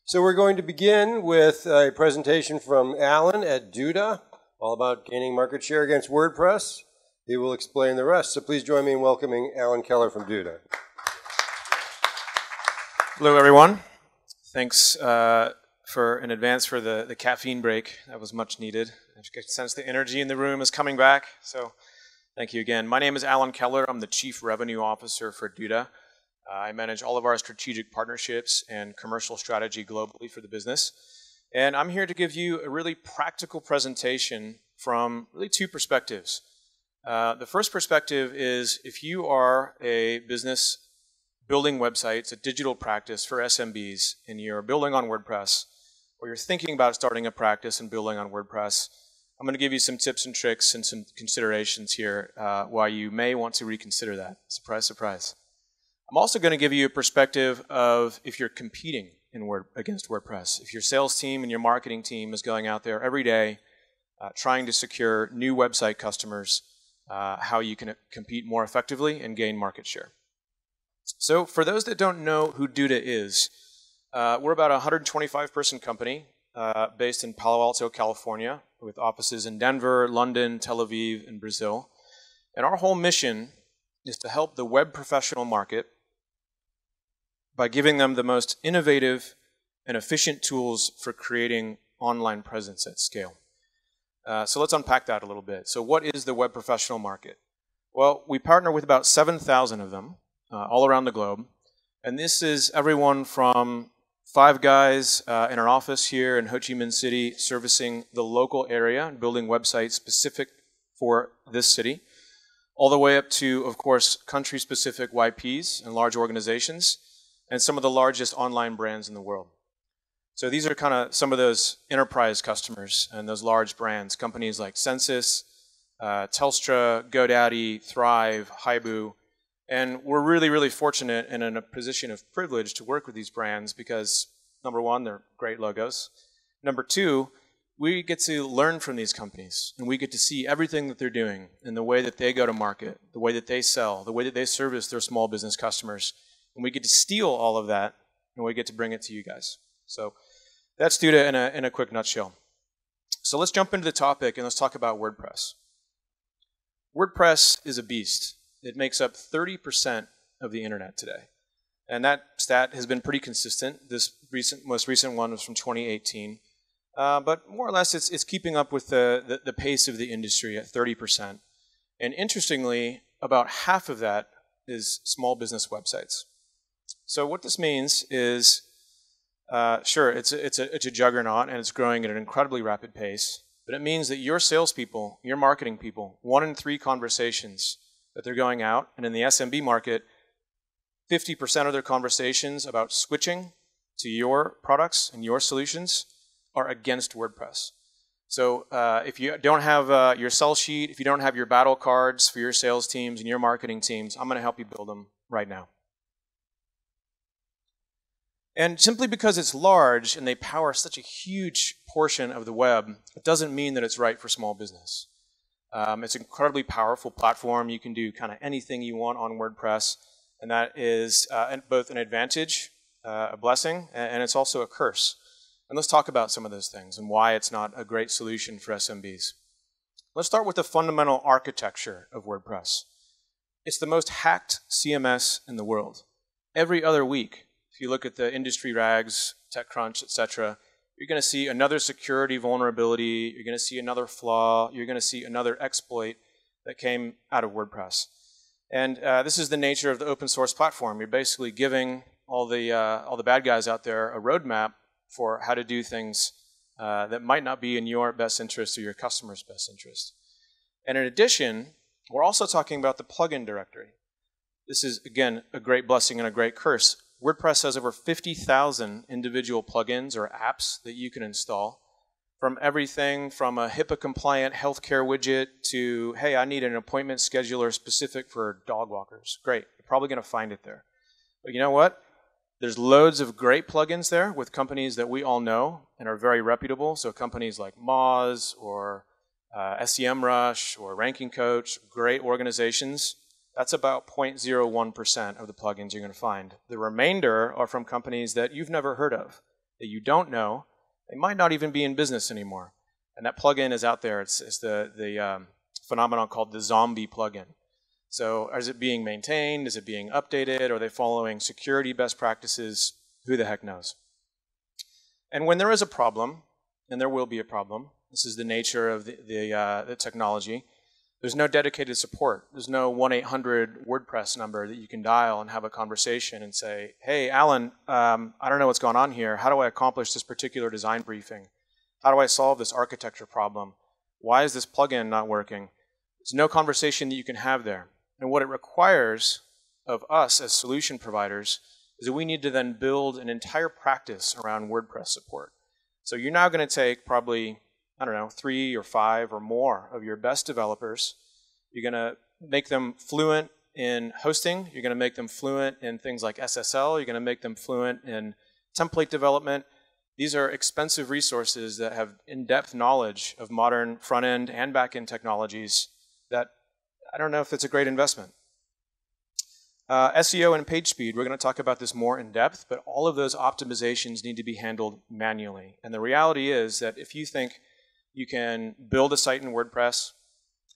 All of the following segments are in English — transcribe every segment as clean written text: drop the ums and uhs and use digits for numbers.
So we're going to begin with a presentation from Alan at Duda, all about gaining market share against WordPress. He will explain the rest. So please join me in welcoming Alan Keller from Duda. Hello, everyone. Thanks in advance for the caffeine break. That was much needed. I can sense the energy in the room is coming back. So thank you again. My name is Alan Keller. I'm the Chief Revenue Officer for Duda. I manage all of our strategic partnerships and commercial strategy globally for the business. And I'm here to give you a really practical presentation from really two perspectives. The first perspective is if you are a business building websites, a digital practice for SMBs, and you're building on WordPress, or you're thinking about starting a practice and building on WordPress, I'm going to give you some tips and tricks and some considerations here why you may want to reconsider that. Surprise, surprise. I'm also going to give you a perspective of if you're competing against WordPress, if your sales team and your marketing team is going out there every day trying to secure new website customers, how you can compete more effectively and gain market share. So for those that don't know who Duda is, we're about a 125-person company based in Palo Alto, California, with offices in Denver, London, Tel Aviv, and Brazil. And our whole mission is to help the web professional market by giving them the most innovative and efficient tools for creating online presence at scale. So let's unpack that a little bit. So what is the web professional market? Well, we partner with about 7,000 of them all around the globe. And this is everyone from 5 guys in our office here in Ho Chi Minh City servicing the local area and building websites specific for this city, all the way up to, of course, country-specific YPs and large organizations, and some of the largest online brands in the world. So these are kind of some of those enterprise customers and those large brands, companies like Census, Telstra, GoDaddy, Thrive, Haibu. And we're really, really fortunate and in a position of privilege to work with these brands because, number one, they're great logos. Number two, we get to learn from these companies, and we get to see everything that they're doing and the way that they go to market, the way that they sell, the way that they service their small business customers. And we get to steal all of that, and we get to bring it to you guys. So that's Duda in a quick nutshell. So let's jump into the topic, and let's talk about WordPress. WordPress is a beast. It makes up 30% of the internet today. And that stat has been pretty consistent. This most recent one was from 2018. But more or less, it's keeping up with the pace of the industry at 30%. And interestingly, about half of that is small business websites. So what this means is, sure, it's a juggernaut, and it's growing at an incredibly rapid pace. But it means that your salespeople, your marketing people, 1 in 3 conversations that they're going out, and in the SMB market, 50% of their conversations about switching to your products and your solutions are against WordPress. So if you don't have your sell sheet, if you don't have your battle cards for your sales teams and your marketing teams, I'm going to help you build them right now. And simply because it's large and they power such a huge portion of the web, it doesn't mean that it's right for small business. It's an incredibly powerful platform. You can do kind of anything you want on WordPress, and that is both an advantage, a blessing, and it's also a curse. And let's talk about some of those things and why it's not a great solution for SMBs. Let's start with the fundamental architecture of WordPress. It's the most hacked CMS in the world. Every other week, if you look at the industry rags, TechCrunch, etc., you're going to see another security vulnerability, you're going to see another flaw, you're going to see another exploit that came out of WordPress. And this is the nature of the open source platform. You're basically giving all the bad guys out there a roadmap for how to do things that might not be in your best interest or your customer's best interest. And in addition, we're also talking about the plugin directory. This is, again, a great blessing and a great curse. WordPress has over 50,000 individual plugins or apps that you can install, from everything from a HIPAA-compliant healthcare widget to, hey, I need an appointment scheduler specific for dog walkers. Great. You're probably going to find it there. But you know what? There's loads of great plugins there with companies that we all know and are very reputable. So companies like Moz or SEMrush or Ranking Coach, great organizations. That's about 0.01% of the plugins you're going to find. The remainder are from companies that you've never heard of. that you don't know, they might not even be in business anymore. And that plugin is out there. It's the phenomenon called the zombie plugin. So is it being maintained? Is it being updated? Are they following security best practices? Who the heck knows? And when there is a problem, and there will be a problem, this is the nature of the technology, there's no dedicated support. There's no 1-800 WordPress number that you can dial and have a conversation and say, hey, Alan, I don't know what's going on here. How do I accomplish this particular design briefing? How do I solve this architecture problem? Why is this plugin not working? There's no conversation that you can have there. And what it requires of us as solution providers is that we need to then build an entire practice around WordPress support. So you're now going to take probably, I don't know, 3 or 5 or more of your best developers. You're going to make them fluent in hosting. You're going to make them fluent in things like SSL. You're going to make them fluent in template development. These are expensive resources that have in-depth knowledge of modern front-end and back-end technologies that I don't know if it's a great investment. SEO and page speed, we're going to talk about this more in depth, but all of those optimizations need to be handled manually. And the reality is that if you think you can build a site in WordPress,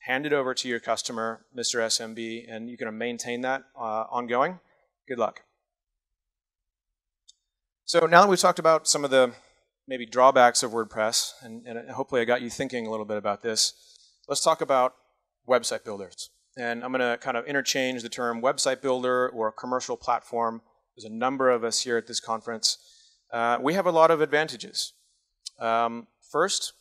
hand it over to your customer, Mr. SMB, and you're going to maintain that ongoing, good luck. So now that we've talked about some of the maybe drawbacks of WordPress, and hopefully I got you thinking a little bit about this, let's talk about website builders. And I'm going to kind of interchange the term website builder or commercial platform. There's a number of us here at this conference. We have a lot of advantages. First,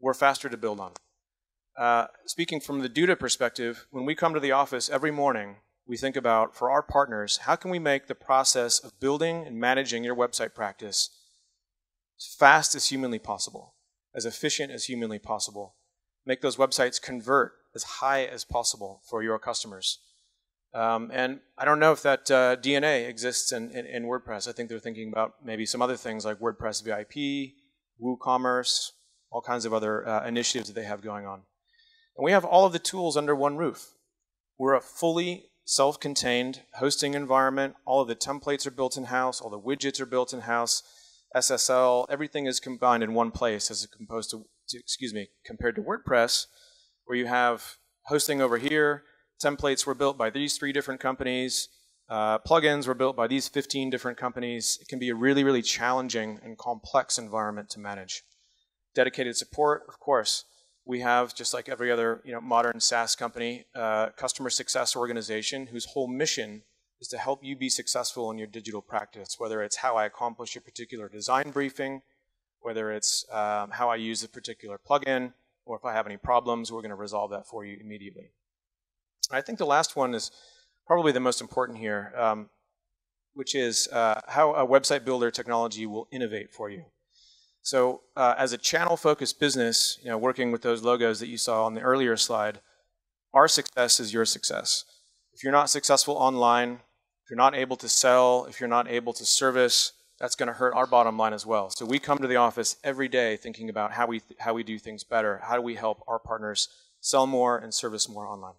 we're faster to build on. Speaking from the Duda perspective, when we come to the office every morning, we think about, for our partners, how can we make the process of building and managing your website practice as fast as humanly possible, as efficient as humanly possible, make those websites convert as high as possible for your customers. And I don't know if that DNA exists in WordPress. I think they're thinking about maybe some other things like WordPress VIP, WooCommerce, all kinds of other initiatives that they have going on. And we have all of the tools under one roof. We're a fully self-contained hosting environment. All of the templates are built in-house. All the widgets are built in-house. SSL, everything is combined in one place as opposed to compared to WordPress, where you have hosting over here, templates were built by these 3 different companies, plugins were built by these 15 different companies. It can be a really, really challenging and complex environment to manage. Dedicated support, of course. We have, just like every other modern SaaS company, customer success organization whose whole mission is to help you be successful in your digital practice, whether it's how I accomplish a particular design briefing, whether it's how I use a particular plugin, or if I have any problems, we're going to resolve that for you immediately. I think the last one is probably the most important here, which is how a website builder technology will innovate for you. So as a channel-focused business, working with those logos that you saw on the earlier slide, our success is your success. If you're not successful online, if you're not able to sell, if you're not able to service, that's going to hurt our bottom line as well. So we come to the office every day thinking about how we do things better. How do we help our partners sell more and service more online?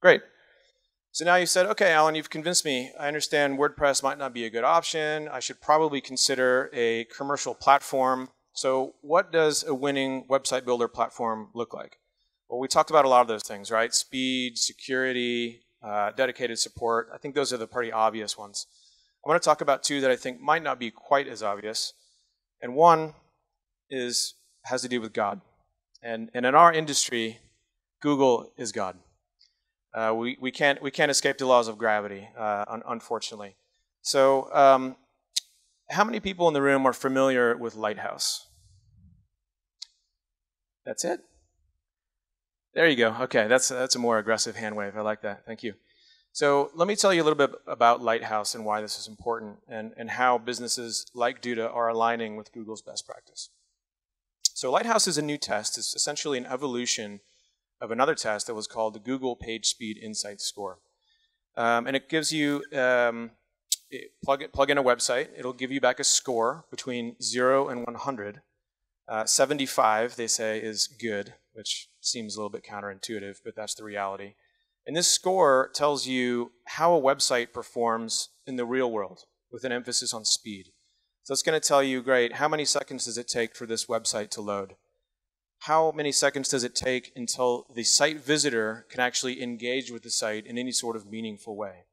Great. So now you said, okay, Alan, you've convinced me. I understand WordPress might not be a good option. I should probably consider a commercial platform. So what does a winning website builder platform look like? Well, we talked about a lot of those things, right? Speed, security, dedicated support. I think those are the pretty obvious ones. I want to talk about 2 that I think might not be quite as obvious. And one has to do with God. And in our industry, Google is God. We can't escape the laws of gravity, unfortunately. So how many people in the room are familiar with Lighthouse? That's it? There you go. Okay, that's a more aggressive hand wave. I like that. Thank you. So let me tell you a little bit about Lighthouse and why this is important and how businesses like Duda are aligning with Google's best practice. So Lighthouse is a new test. It's essentially an evolution of another test that was called the Google Page Speed Insight Score. And it gives you, plug in a website, it'll give you back a score between 0 and 100. 75, they say, is good, which seems a little bit counterintuitive, but that's the reality. And this score tells you how a website performs in the real world with an emphasis on speed. So it's going to tell you, great, how many seconds does it take for this website to load? How many seconds does it take until the site visitor can actually engage with the site in any sort of meaningful way?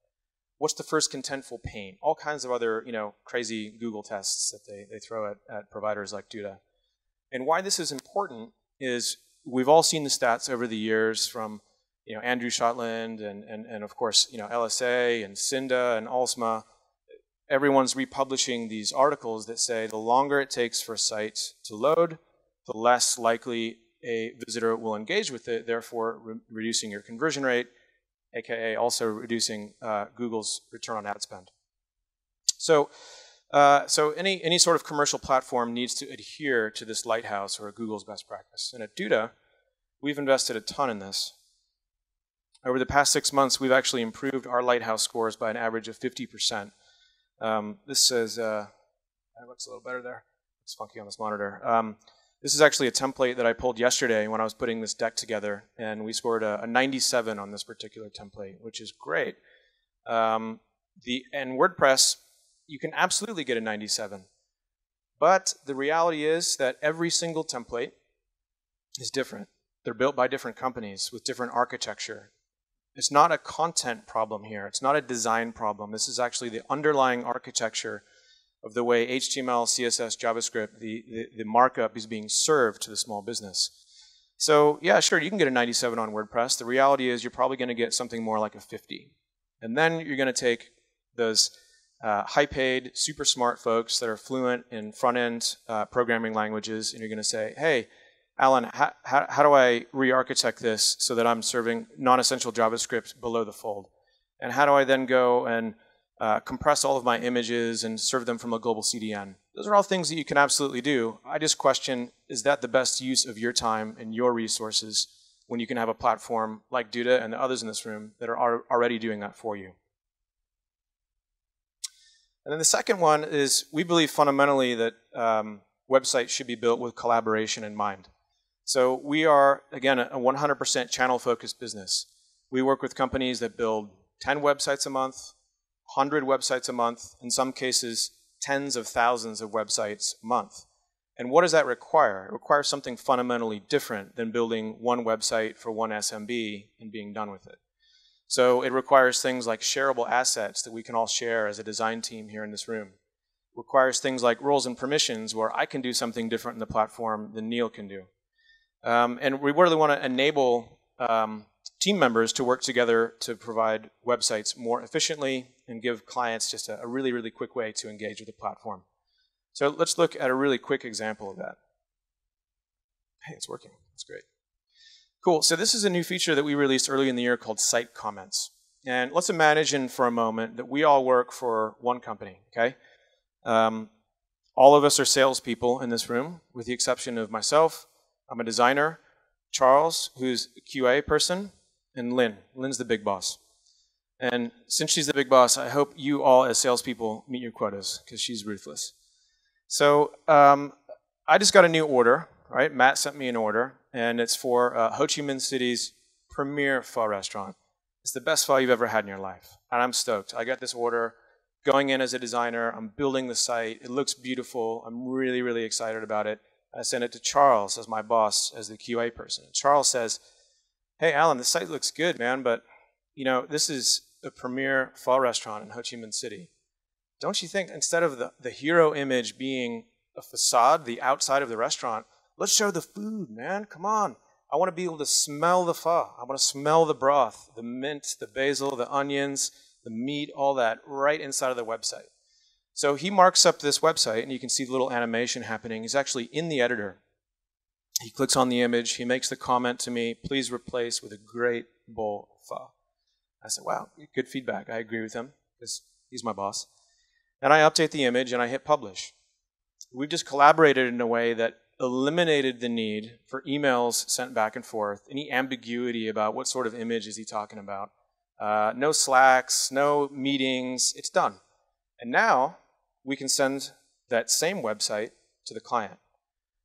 What's the first contentful paint? All kinds of other, crazy Google tests that they throw at providers like Duda. And why this is important is we've all seen the stats over the years from Andrew Shotland and of course LSA and Cinda and Alsma. Everyone's republishing these articles that say the longer it takes for a site to load, the less likely a visitor will engage with it, therefore reducing your conversion rate, aka also reducing Google's return on ad spend. So any sort of commercial platform needs to adhere to this lighthouse or Google's best practice. And at Duda, we've invested a ton in this. Over the past 6 months, we've actually improved our lighthouse scores by an average of 50%. This says, that looks a little better there. It's funky on this monitor. This is actually a template that I pulled yesterday when I was putting this deck together, and we scored a 97 on this particular template, which is great. And WordPress, you can absolutely get a 97. But the reality is that every single template is different. They're built by different companies with different architecture. It's not a content problem here. It's not a design problem. This is actually the underlying architecture of the way HTML, CSS, JavaScript, the markup is being served to the small business. So yeah, sure, you can get a 97 on WordPress. The reality is you're probably going to get something more like a 50. And then you're going to take those high-paid, super smart folks that are fluent in front-end programming languages, and you're going to say, hey, Alan, how do I re-architect this so that I'm serving non-essential JavaScript below the fold? And how do I then go and compress all of my images and serve them from a global CDN? Those are all things that you can absolutely do. I just question, is that the best use of your time and your resources when you can have a platform like Duda and the others in this room that are already doing that for you? And then the second one is we believe fundamentally that websites should be built with collaboration in mind. So we are, again, a 100% channel-focused business. We work with companies that build 10 websites a month, 100 websites a month, in some cases, tens of thousands of websites a month. And what does that require? It requires something fundamentally different than building one website for one SMB and being done with it. So it requires things like shareable assets that we can all share as a design team here in this room. It requires things like roles and permissions where I can do something different in the platform than Neil can do. And we really want to enable team members to work together to provide websites more efficiently and give clients just a really, really quick way to engage with the platform. So let's look at a really quick example of that. Hey, it's working. That's great. Cool. So this is a new feature that we released early in the year called Site Comments. And let's imagine for a moment that we all work for one company, okay? All of us are salespeople in this room, with the exception of myself. I'm a designer, Charles, who's a QA person, and Lynn. Lynn's the big boss. And since she's the big boss, I hope you all as salespeople meet your quotas, because she's ruthless. So I just got a new order, right? Matt sent me an order, and it's for Ho Chi Minh City's premier pho restaurant. It's the best pho you've ever had in your life, and I'm stoked. I got this order going in as a designer. I'm building the site. It looks beautiful. I'm really, really excited about it. I sent it to Charles as my boss, as the QA person. Charles says, hey, Alan, the site looks good, man, but this is a premier pho restaurant in Ho Chi Minh City. Don't you think instead of the hero image being a facade, the outside of the restaurant, let's show the food, man. Come on. I want to be able to smell the pho. I want to smell the broth, the mint, the basil, the onions, the meat, all that right inside of the website. So he marks up this website, and you can see the little animation happening. He's actually in the editor. He clicks on the image. He makes the comment to me, please replace with a great bowl of pho. I said, wow, good feedback. I agree with him because he's my boss. And I update the image, and I hit publish. We've just collaborated in a way that eliminated the need for emails sent back and forth, any ambiguity about what sort of image is he talking about. No Slacks, no meetings. It's done. And now we can send that same website to the client.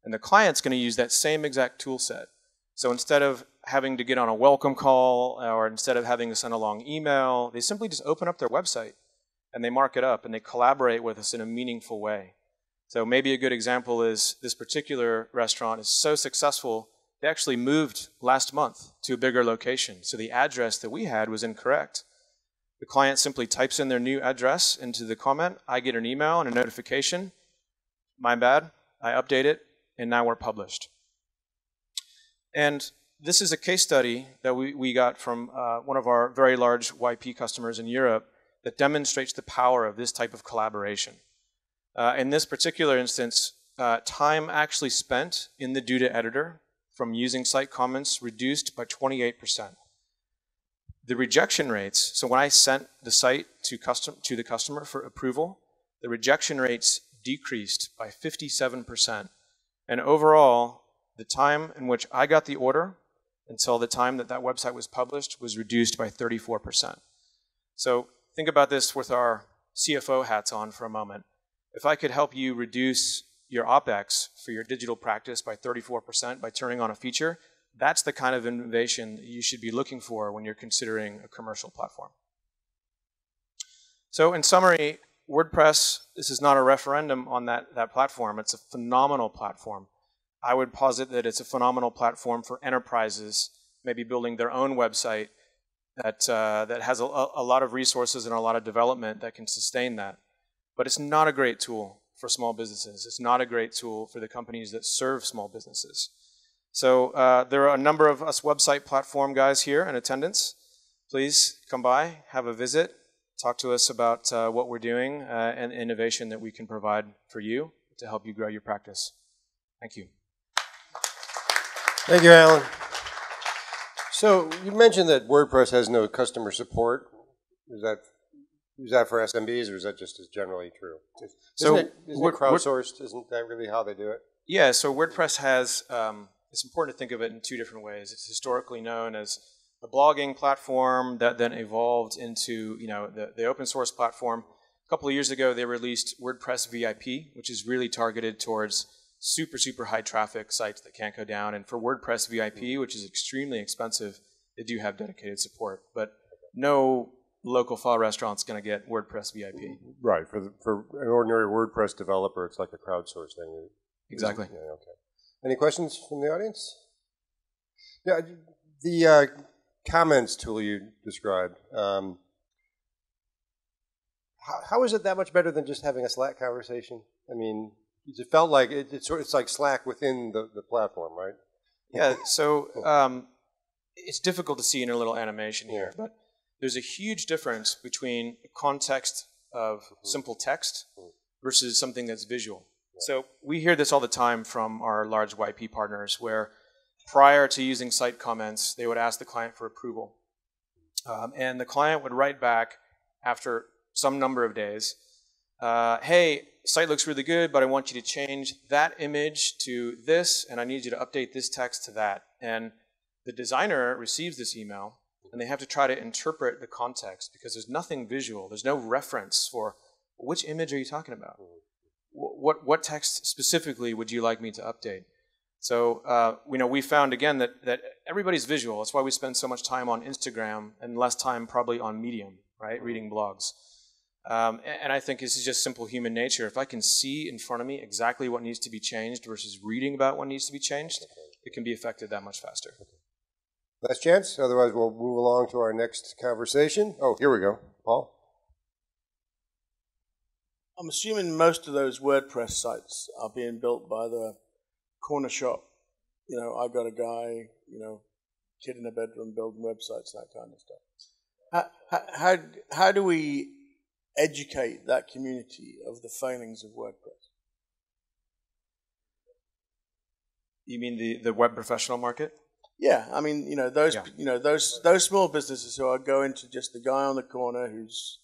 And the client's going to use that same exact tool set. So instead of having to get on a welcome call or instead of having to send a long email, they simply just open up their website and they mark it up, and they collaborate with us in a meaningful way. So maybe a good example is this particular restaurant is so successful, they actually moved last month to a bigger location. So the address that we had was incorrect. The client simply types in their new address into the comment. I get an email and a notification. My bad. I update it, and now we're published. And this is a case study that we got from one of our very large YP customers in Europe that demonstrates the power of this type of collaboration. In this particular instance, time actually spent in the Duda editor from using site comments reduced by 28%. The rejection rates, so when I sent the site to the customer for approval, the rejection rates decreased by 57%. And overall, the time in which I got the order until the time that that website was published was reduced by 34%. So think about this with our CFO hats on for a moment. If I could help you reduce your OpEx for your digital practice by 34% by turning on a feature, that's the kind of innovation that you should be looking for when you're considering a commercial platform. So in summary, WordPress, this is not a referendum on that platform. It's a phenomenal platform. I would posit that it's a phenomenal platform for enterprises, maybe building their own website that has a lot of resources and a lot of development that can sustain that. But it's not a great tool for small businesses. It's not a great tool for the companies that serve small businesses. So there are a number of us website platform guys here in attendance. Please come by, have a visit, talk to us about what we're doing and innovation that we can provide for you to help you grow your practice. Thank you. Thank you, Alan. So you mentioned that WordPress has no customer support. Is that for SMBs, or is that just as generally true? Isn't it crowdsourced? Isn't that really how they do it? Yeah, so WordPress has, it's important to think of it in two different ways. It's historically known as a blogging platform that then evolved into the open source platform. A couple of years ago, they released WordPress VIP, which is really targeted towards super high traffic sites that can't go down. And for WordPress VIP, which is extremely expensive, they do have dedicated support. But no local file restaurant's going to get WordPress VIP. Right. For an ordinary WordPress developer, it's like a crowdsourced thing. Exactly. Yeah, okay. Any questions from the audience? Yeah, the comments tool you described, how is it that much better than just having a Slack conversation? I mean, it felt like it's like Slack within the platform, right? Yeah, so it's difficult to see in a little animation here, but there's a huge difference between a context of simple text versus something that's visual. So we hear this all the time from our large YP partners where prior to using site comments, they would ask the client for approval. And the client would write back after some number of days, hey, site looks really good, but I want you to change that image to this, and I need you to update this text to that. And the designer receives this email, and they have to try to interpret the context because there's nothing visual. There's no reference for which image are you talking about? What text specifically would you like me to update? So we found again that everybody's visual. That's why we spend so much time on Instagram and less time probably on Medium, right? Reading blogs. And I think this is just simple human nature. If I can see in front of me exactly what needs to be changed versus reading about what needs to be changed, it can be affected that much faster. Last chance, otherwise we'll move along to our next conversation. Oh, here we go. Paul? I'm assuming most of those WordPress sites are being built by the corner shop. I've got a guy, kid in a bedroom building websites, that kind of stuff. How do we educate that community of the failings of WordPress? You mean the web professional market? Yeah, I mean, those small businesses who are going to just the guy on the corner who's,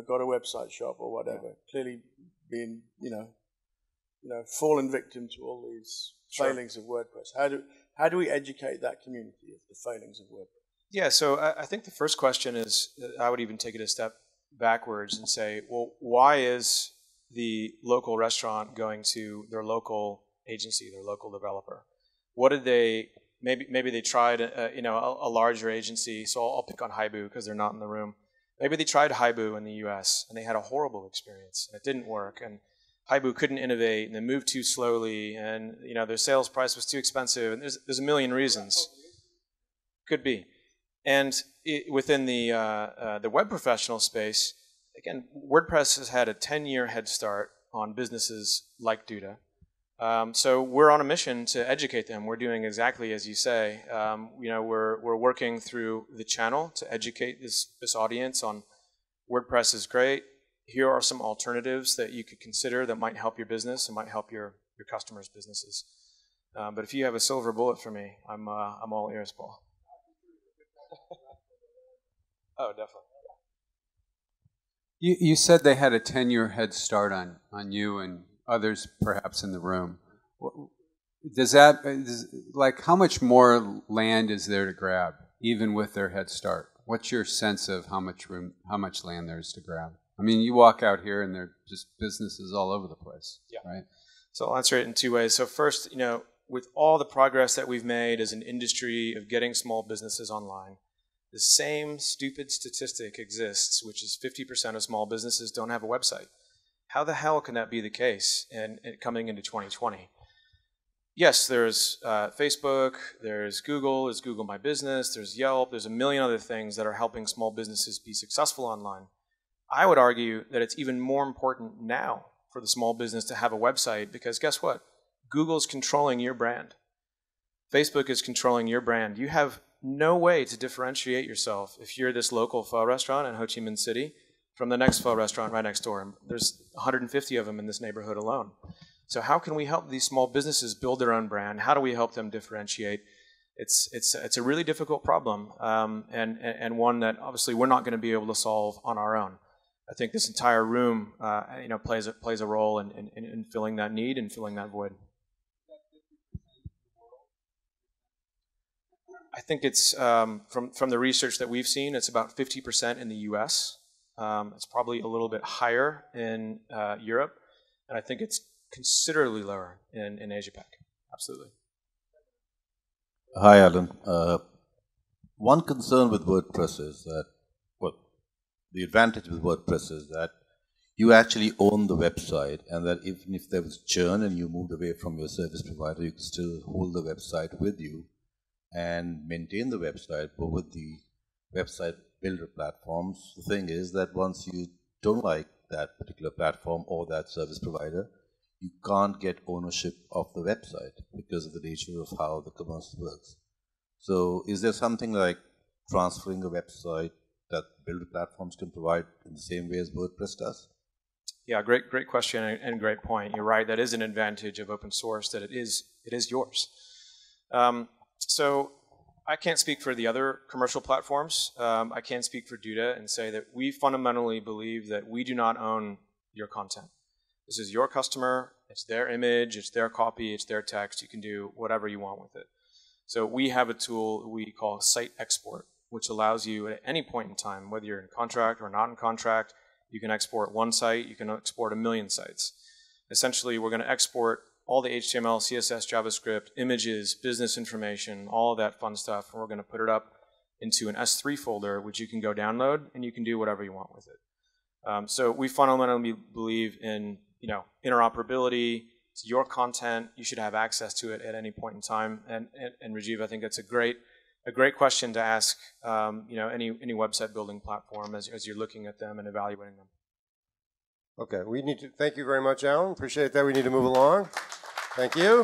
got a website shop or whatever, clearly being, fallen victim to all these failings of WordPress. How do we educate that community of the failings of WordPress? Yeah, so I think the first question is, I would even take it a step backwards and say, well, why is the local restaurant going to their local agency, their local developer? What did they, maybe they tried a larger agency, so I'll pick on Haibu because they're not in the room. Maybe they tried Haibu in the US and they had a horrible experience and it didn't work, and Haibu couldn't innovate and they moved too slowly, and their sales price was too expensive, and there's a million reasons. Could be. And within the web professional space, again, WordPress has had a 10-year head start on businesses like Duda. So we're on a mission to educate them. We're doing exactly as you say. We're working through the channel to educate this audience on WordPress is great. Here are some alternatives that you could consider that might help your business and might help your customers' businesses. But if you have a silver bullet for me, I'm all ears, Paul. Oh, definitely. You said they had a 10-year head start on you and others perhaps in the room. How much more land is there to grab, even with their head start? What's your sense of how much land there is to grab? I mean, you walk out here and there are just businesses all over the place, right? So I'll answer it in two ways. So first, with all the progress that we've made as an industry of getting small businesses online, the same stupid statistic exists, which is 50% of small businesses don't have a website. How the hell can that be the case and coming into 2020? Yes, there's Facebook, there's Google My Business, there's Yelp, there's a million other things that are helping small businesses be successful online. I would argue that it's even more important now for the small business to have a website, because guess what? Google's controlling your brand. Facebook is controlling your brand. You have no way to differentiate yourself if you're this local pho restaurant in Ho Chi Minh City from the next pho restaurant right next door. There's 150 of them in this neighborhood alone. So how can we help these small businesses build their own brand? How do we help them differentiate? It's a really difficult problem, and one that obviously we're not going to be able to solve on our own. I think this entire room plays a role in filling that need and filling that void. I think it's, from the research that we've seen, it's about 50% in the US. It's probably a little bit higher in Europe, and I think it's considerably lower in Asia-Pac. Absolutely. Hi, Alan. One concern with WordPress is that, the advantage with WordPress is that you actually own the website, and that even if there was churn and you moved away from your service provider, you can still hold the website with you and maintain the website. But with the website builder platforms, the thing is that once you don't like that particular platform or that service provider, you can't get ownership of the website because of the nature of how the commerce works. So is there something like transferring a website that builder platforms can provide in the same way as WordPress does? Yeah, great question and great point. You're right, that is an advantage of open source, that it is yours. So I can't speak for the other commercial platforms. I can speak for Duda and say that we fundamentally believe that we do not own your content. This is your customer, it's their image, it's their copy, it's their text. You can do whatever you want with it. So we have a tool we call Site Export, which allows you at any point in time, whether you're in contract or not in contract, you can export one site, you can export 1 million sites. Essentially, we're going to export all the HTML, CSS, JavaScript, images, business information, all of that fun stuff, and we're going to put it up into an S3 folder, which you can go download, and you can do whatever you want with it. So we fundamentally believe in interoperability. It's your content. You should have access to it at any point in time. And Rajiv, I think that's a great question to ask any website building platform as you're looking at them and evaluating them. Okay, we need to thank you very much, Alan. Appreciate that. We need to move along. Thank you.